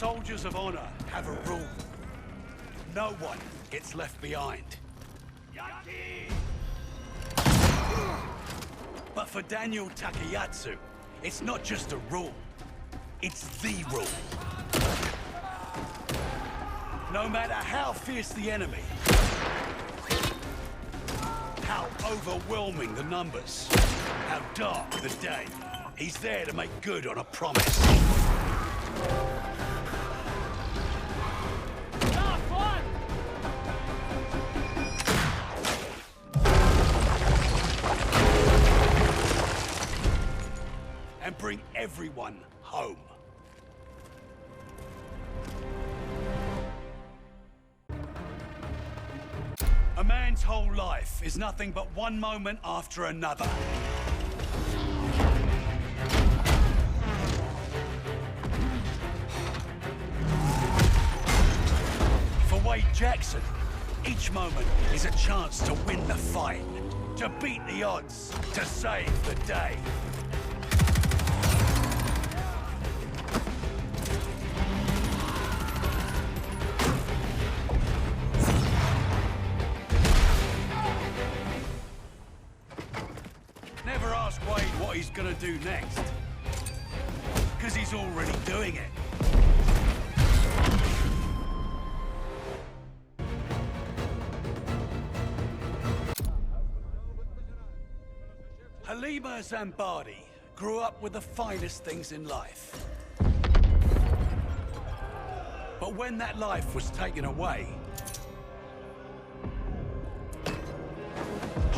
Soldiers of honor have a rule. No one gets left behind. But for Daniel Takayatsu, it's not just a rule. It's the rule. No matter how fierce the enemy, how overwhelming the numbers, how dark the day, he's there to make good on a promise. And bring everyone home. A man's whole life is nothing but one moment after another. For Wade Jackson, each moment is a chance to win the fight, to beat the odds, to save the day. Never ask Wade what he's gonna do next, because he's already doing it. Halima Zambardi grew up with the finest things in life. But when that life was taken away,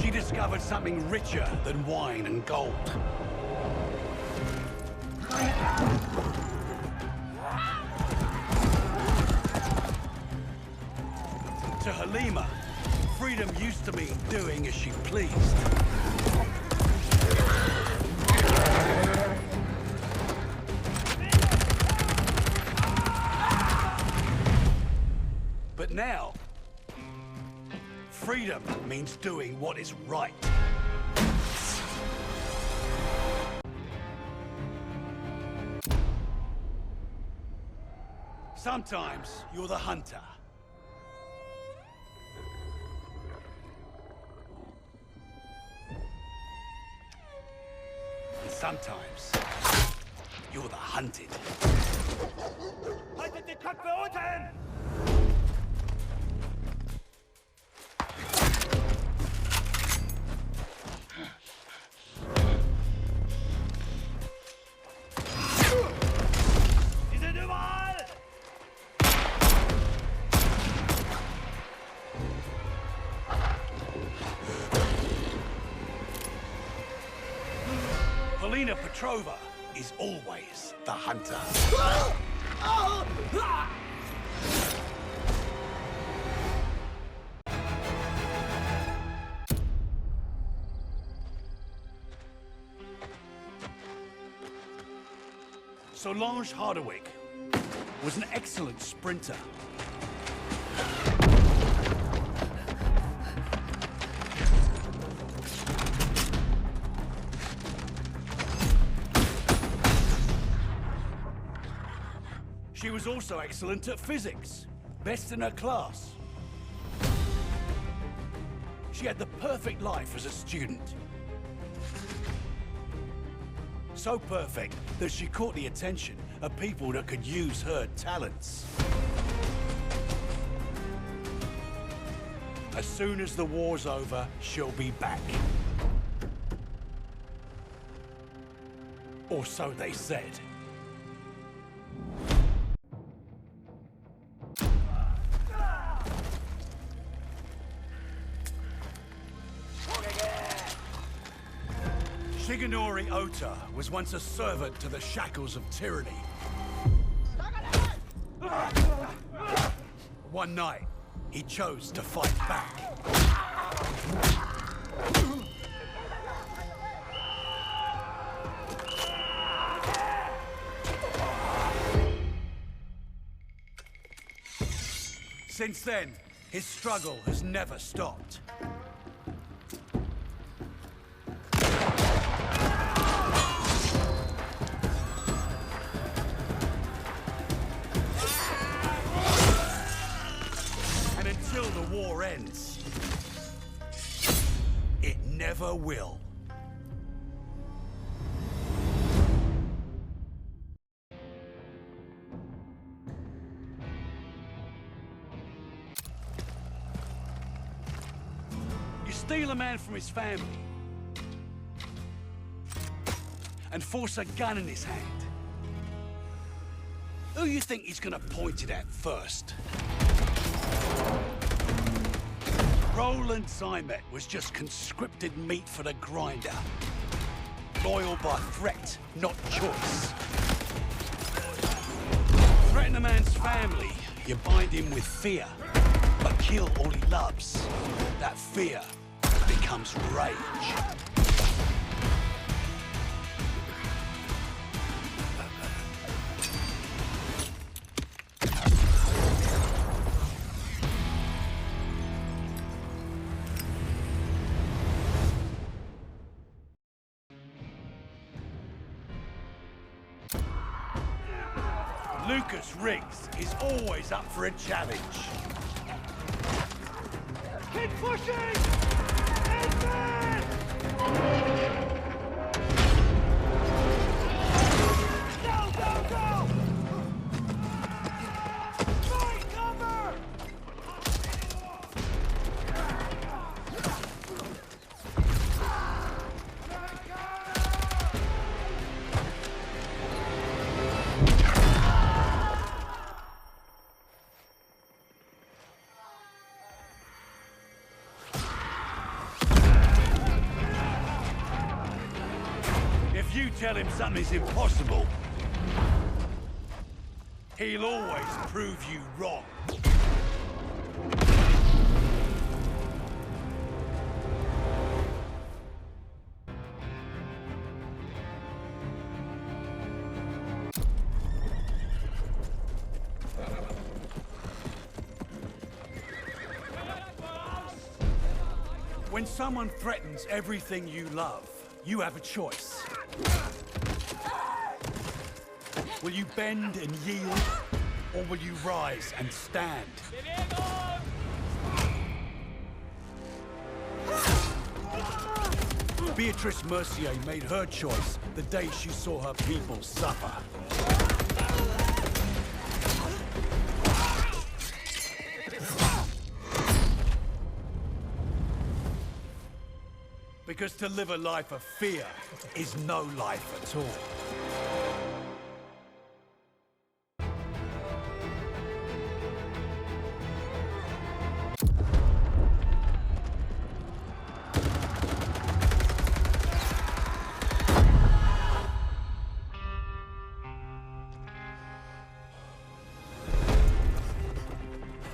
she discovered something richer than wine and gold. To Halima, freedom used to mean doing as she pleased. But now, freedom means doing what is right. Sometimes you're the hunter. And sometimes you're the hunted. Haltet die Köpfe unten! Polina Petrova is always the hunter. Solange Hardwick was an excellent sprinter. She was also excellent at physics, best in her class. She had the perfect life as a student. So perfect that she caught the attention of people that could use her talents. As soon as the war's over, she'll be back. Or so they said. Shigenori Ota was once a servant to the shackles of tyranny. One night, he chose to fight back. Since then, his struggle has never stopped. war ends. It never will. You steal a man from his family and force a gun in his hand. Who you think he's gonna point it at first? Roland Zymet was just conscripted meat for the grinder. Loyal by threat, not choice. Threaten a man's family, you bind him with fear. But kill all he loves. That fear becomes rage. Lucas Riggs is always up for a challenge. Keep pushing! Advance! Go, go, go! Fight cover! If you tell him something's impossible, he'll always prove you wrong. When someone threatens everything you love, you have a choice. Will you bend and yield, or will you rise and stand? Beatrice Mercier made her choice the day she saw her people suffer. Because to live a life of fear is no life at all.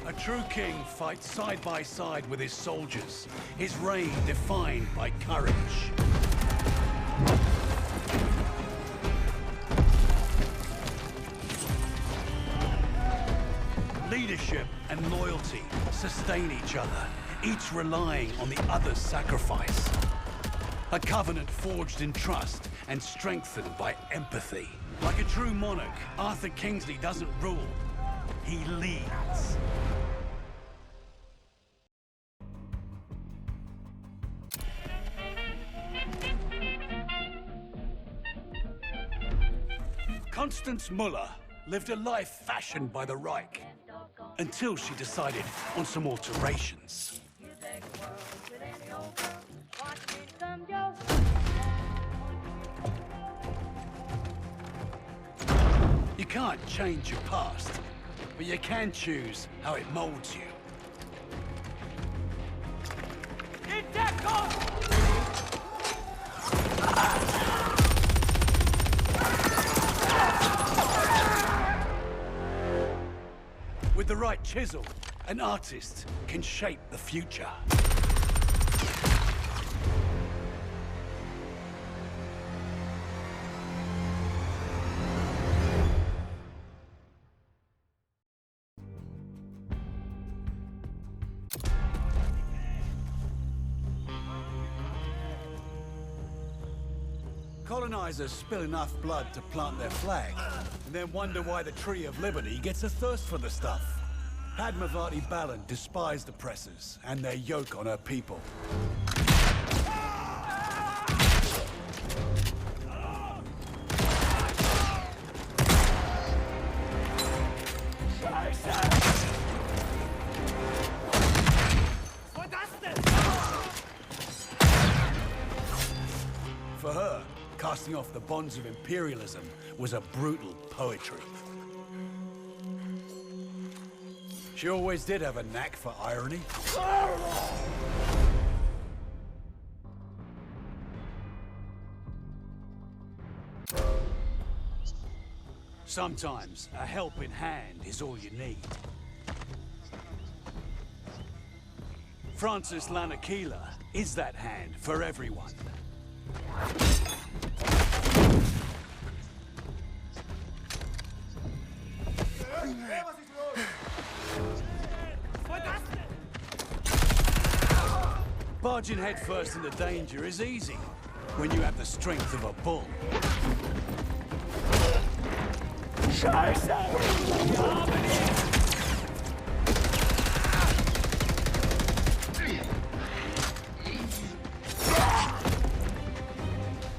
A true king fights side by side with his soldiers, his reign defined by courage. Leadership and loyalty sustain each other, each relying on the other's sacrifice. A covenant forged in trust and strengthened by empathy. Like a true monarch, Arthur Kingsley doesn't rule, he leads. Constance Muller lived a life fashioned by the Reich until she decided on some alterations. You can't change your past, but you can choose how it molds you. With the right chisel, an artist can shape the future. Colonizers spill enough blood to plant their flag, and then wonder why the Tree of Liberty gets a thirst for the stuff. Padmavati Balan despised oppressors and their yoke on her people. For her, casting off the bonds of imperialism was a brutal poetry. She always did have a knack for irony. Sometimes a helping hand is all you need. Francis Lanakila is that hand for everyone. Barging headfirst into danger is easy when you have the strength of a bull.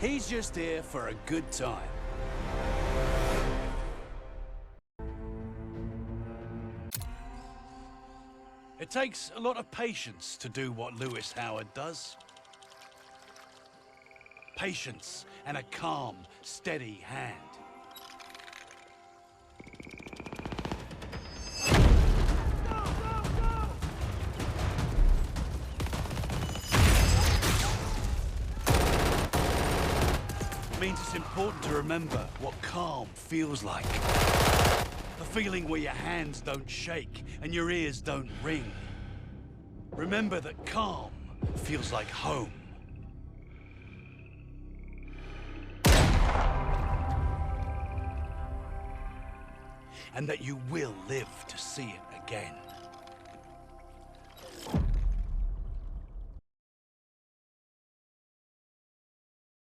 He's just here for a good time. It takes a lot of patience to do what Lewis Howard does. Patience and a calm, steady hand. It means it's important to remember what calm feels like. The feeling where your hands don't shake and your ears don't ring. Remember that calm feels like home. And that you will live to see it again.